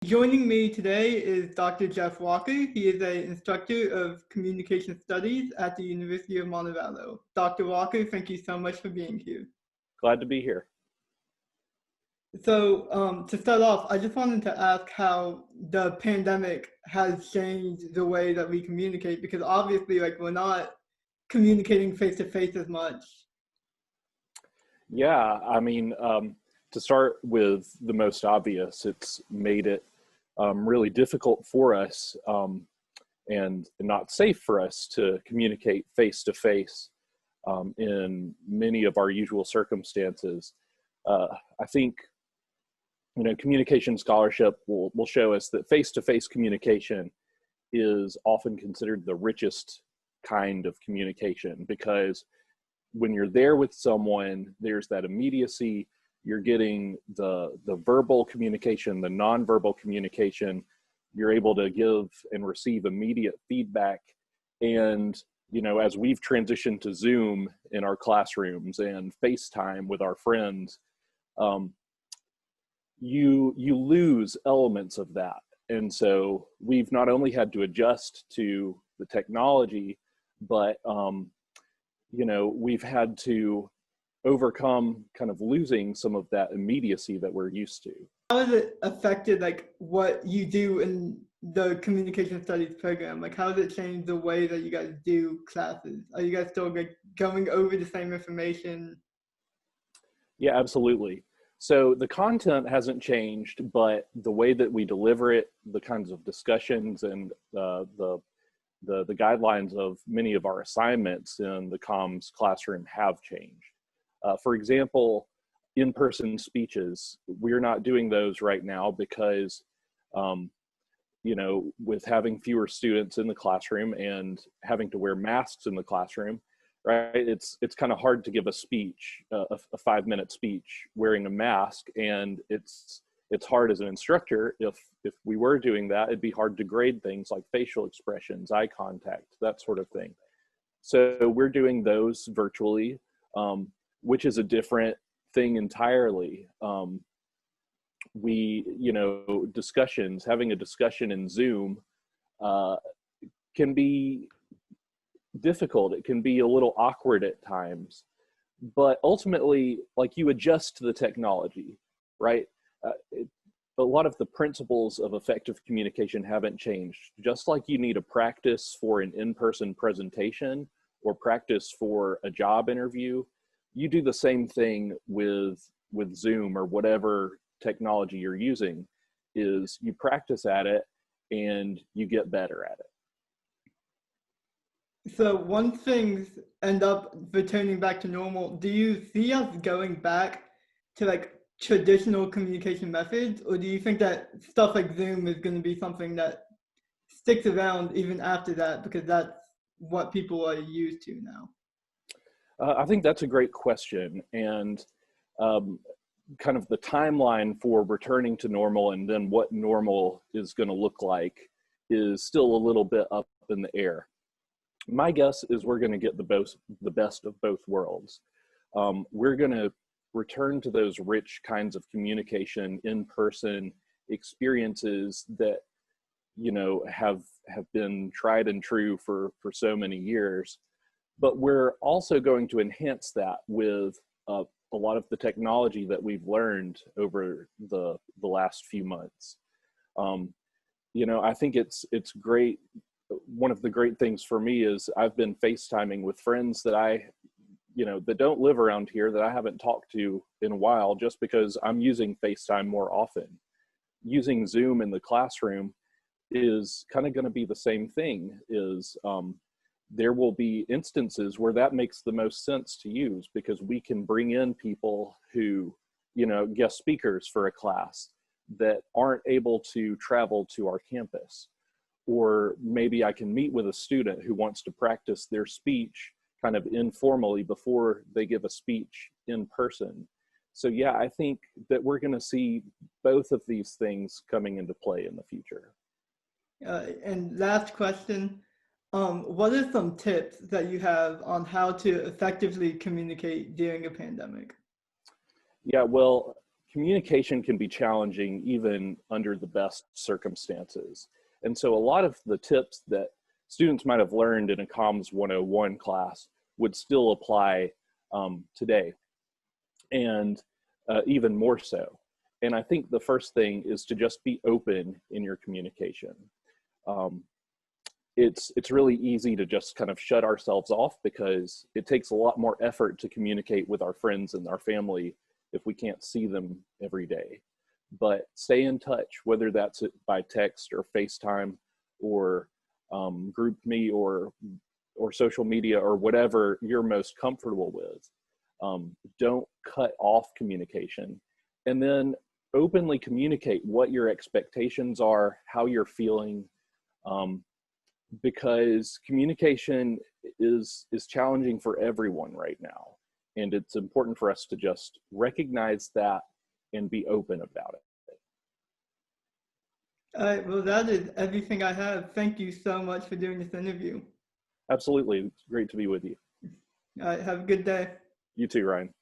Joining me today is Dr. Jeff Walker. He is an instructor of communication studies at the University of Montevallo. Dr. Walker, thank you so much for being here. Glad to be here. So to start off, I just wanted to ask how the pandemic has changed the way that we communicate, because obviously we're not communicating face to face as much. Yeah, to start with the most obvious, it's made it really difficult for us and not safe for us to communicate face to face in many of our usual circumstances. I think communication scholarship will show us that face-to-face communication is often considered the richest kind of communication, because when you're there with someone, there's that immediacy. You're getting the verbal communication, the nonverbal communication. You're able to give and receive immediate feedback. And as we've transitioned to Zoom in our classrooms and FaceTime with our friends, you lose elements of that. And so we've not only had to adjust to the technology, but we've had to overcome kind of losing some of that immediacy that we're used to. How has it affected what you do in the communication studies program? How has it changed the way that you guys do classes? Are you guys still going over the same information? Yeah, absolutely. So the content hasn't changed, but the way that we deliver it, the kinds of discussions and the guidelines of many of our assignments in the comms classroom have changed. For example, in-person speeches, we're not doing those right now because, with having fewer students in the classroom and having to wear masks in the classroom, right? It's kind of hard to give a speech, a 5-minute speech wearing a mask, and it's hard as an instructor. If we were doing that, it'd be hard to grade things like facial expressions, eye contact, that sort of thing. So we're doing those virtually, which is a different thing entirely. Discussions, having a discussion in Zoom can be difficult. It can be a little awkward at times, but ultimately, you adjust to the technology, right? A lot of the principles of effective communication haven't changed. Just like you need a practice for an in-person presentation or practice for a job interview, you do the same thing with Zoom or whatever technology you're using. Is you practice at it and you get better at it. So once things end up returning back to normal, do you see us going back to traditional communication methods, or do you think that stuff like Zoom is going to be something that sticks around even after that, because that's what people are used to now? I think that's a great question, and kind of the timeline for returning to normal and then what normal is going to look like is still a little bit up in the air. My guess is we're going to get the best of both worlds. We're going to return to those rich kinds of communication, in-person experiences that have been tried and true for so many years. But we're also going to enhance that with a lot of the technology that we've learned over the last few months. I think it's great. One of the great things for me is I've been FaceTiming with friends that that don't live around here, that I haven't talked to in a while, just because I'm using FaceTime more often. Using Zoom in the classroom is kind of going to be the same thing. There will be instances where that makes the most sense to use, because we can bring in people who, guest speakers for a class that aren't able to travel to our campus. Or maybe I can meet with a student who wants to practice their speech kind of informally before they give a speech in person. So yeah, I think that we're going to see both of these things coming into play in the future. And last question, what are some tips that you have on how to effectively communicate during a pandemic? Yeah, well, communication can be challenging even under the best circumstances. And so a lot of the tips that students might have learned in a Comms 101 class would still apply today, and even more so. And I think the first thing is to just be open in your communication. It's really easy to just kind of shut ourselves off because it takes a lot more effort to communicate with our friends and our family if we can't see them every day. But stay in touch, whether that's by text or FaceTime or group me or social media or whatever you're most comfortable with. Don't cut off communication, and then openly communicate what your expectations are, how you're feeling, because communication is challenging for everyone right now. And it's important for us to just recognize that and be open about it. All right, well, that is everything I have. Thank you so much for doing this interview. Absolutely. It's great to be with you. All right, have a good day. You too, Ryan.